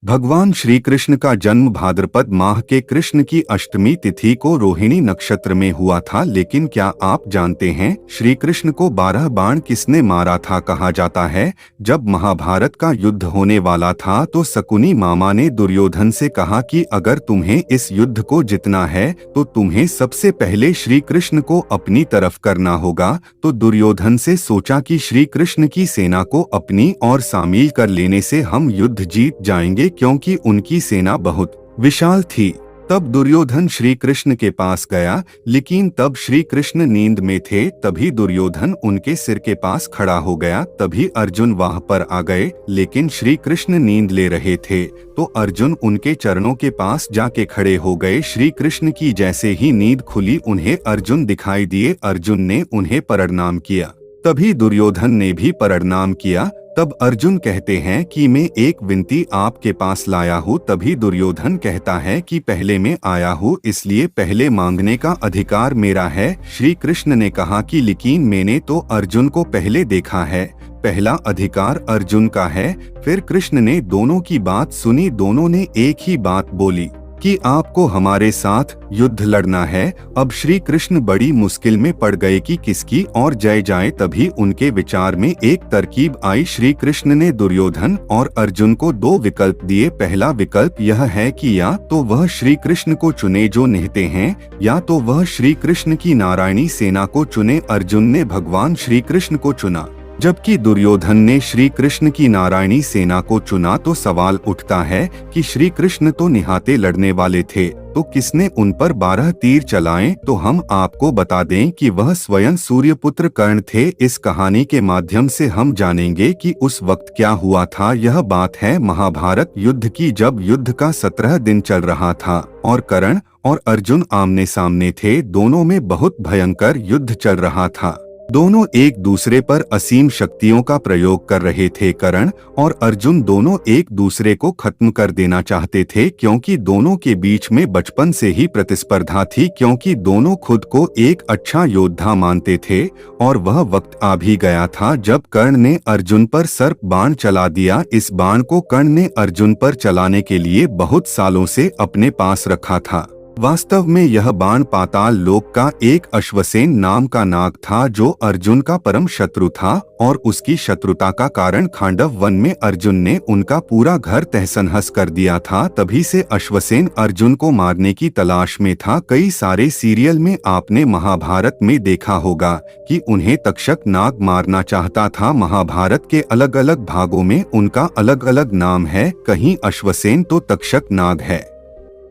भगवान श्री कृष्ण का जन्म भाद्रपद माह के कृष्ण की अष्टमी तिथि को रोहिणी नक्षत्र में हुआ था। लेकिन क्या आप जानते हैं श्री कृष्ण को 12 बाण किसने मारा था? कहा जाता है जब महाभारत का युद्ध होने वाला था तो शकुनी मामा ने दुर्योधन से कहा कि अगर तुम्हें इस युद्ध को जीतना है तो तुम्हें सबसे पहले श्री कृष्ण को अपनी तरफ करना होगा। तो दुर्योधन से सोचा कि श्री कृष्ण की सेना को अपनी ओर शामिल कर लेने से हम युद्ध जीत जाएंगे, क्योंकि उनकी सेना बहुत विशाल थी। तब दुर्योधन श्री कृष्ण के पास गया, लेकिन तब श्री कृष्ण नींद में थे। तभी दुर्योधन उनके सिर के पास खड़ा हो गया। तभी अर्जुन वहां पर आ गए, लेकिन श्री कृष्ण नींद ले रहे थे। तो अर्जुन उनके चरणों के पास जाके खड़े हो गए। श्री कृष्ण की जैसे ही नींद खुली उन्हें अर्जुन दिखाई दिए। अर्जुन ने उन्हें प्रणाम किया। तभी दुर्योधन ने भी प्रणाम किया। तब अर्जुन कहते हैं कि मैं एक विनती आपके पास लाया हूँ। तभी दुर्योधन कहता है कि पहले मैं आया हूँ, इसलिए पहले मांगने का अधिकार मेरा है। श्री कृष्ण ने कहा कि लेकिन मैंने तो अर्जुन को पहले देखा है, पहला अधिकार अर्जुन का है। फिर कृष्ण ने दोनों की बात सुनी। दोनों ने एक ही बात बोली कि आपको हमारे साथ युद्ध लड़ना है। अब श्री कृष्ण बड़ी मुश्किल में पड़ गए कि किसकी और जय जाए। तभी उनके विचार में एक तरकीब आई। श्री कृष्ण ने दुर्योधन और अर्जुन को 2 विकल्प दिए। पहला विकल्प यह है कि या तो वह श्री कृष्ण को चुने जो निहते हैं, या तो वह श्री कृष्ण की नारायणी सेना को चुने। अर्जुन ने भगवान श्री कृष्ण को चुना, जबकि दुर्योधन ने श्री कृष्ण की नारायणी सेना को चुना। तो सवाल उठता है कि श्री कृष्ण तो निहाते लड़ने वाले थे, तो किसने उन पर 12 तीर चलाए? तो हम आपको बता दें कि वह स्वयं सूर्यपुत्र कर्ण थे। इस कहानी के माध्यम से हम जानेंगे कि उस वक्त क्या हुआ था। यह बात है महाभारत युद्ध की, जब युद्ध का 17 दिन चल रहा था और कर्ण और अर्जुन आमने सामने थे। दोनों में बहुत भयंकर युद्ध चल रहा था। दोनों एक दूसरे पर असीम शक्तियों का प्रयोग कर रहे थे। कर्ण और अर्जुन दोनों एक दूसरे को खत्म कर देना चाहते थे, क्योंकि दोनों के बीच में बचपन से ही प्रतिस्पर्धा थी। क्योंकि दोनों खुद को एक अच्छा योद्धा मानते थे और वह वक्त आ भी गया था जब कर्ण ने अर्जुन पर सर्प बाण चला दिया। इस बाण को कर्ण ने अर्जुन पर चलाने के लिए बहुत सालों से अपने पास रखा था। वास्तव में यह बाण पाताल लोक का एक अश्वसेन नाम का नाग था, जो अर्जुन का परम शत्रु था। और उसकी शत्रुता का कारण खांडव वन में अर्जुन ने उनका पूरा घर तहस-नहस कर दिया था। तभी से अश्वसेन अर्जुन को मारने की तलाश में था। कई सारे सीरियल में आपने महाभारत में देखा होगा कि उन्हें तक्षक नाग मारना चाहता था। महाभारत के अलग अलग भागों में उनका अलग अलग नाम है। कहीं अश्वसेन तो तक्षक नाग है।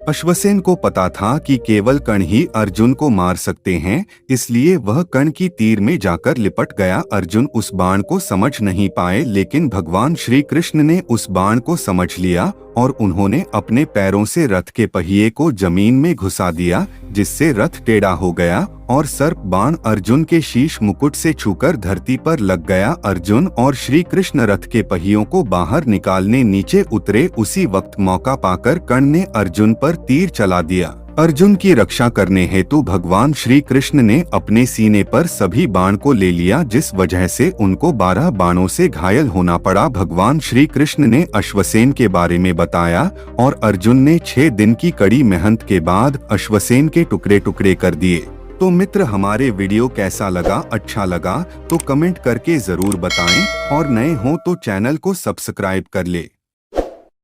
अश्वसेन को पता था कि केवल कर्ण ही अर्जुन को मार सकते हैं, इसलिए वह कर्ण की तीर में जाकर लिपट गया। अर्जुन उस बाण को समझ नहीं पाए, लेकिन भगवान श्री कृष्ण ने उस बाण को समझ लिया और उन्होंने अपने पैरों से रथ के पहिए को जमीन में घुसा दिया, जिससे रथ टेढ़ा हो गया और सर्प बाण अर्जुन के शीश मुकुट से छूकर धरती पर लग गया। अर्जुन और श्री कृष्ण रथ के पहियों को बाहर निकालने नीचे उतरे। उसी वक्त मौका पाकर कर्ण ने अर्जुन पर तीर चला दिया। अर्जुन की रक्षा करने हेतु भगवान श्री कृष्ण ने अपने सीने पर सभी बाण को ले लिया, जिस वजह से उनको 12 बाणों से घायल होना पड़ा। भगवान श्री कृष्ण ने अश्वसेन के बारे में बताया और अर्जुन ने 6 दिन की कड़ी मेहनत के बाद अश्वसेन के टुकड़े टुकड़े कर दिए। तो मित्र, हमारे वीडियो कैसा लगा? अच्छा लगा तो कमेंट करके जरूर बताएं और नए हो तो चैनल को सब्सक्राइब कर ले।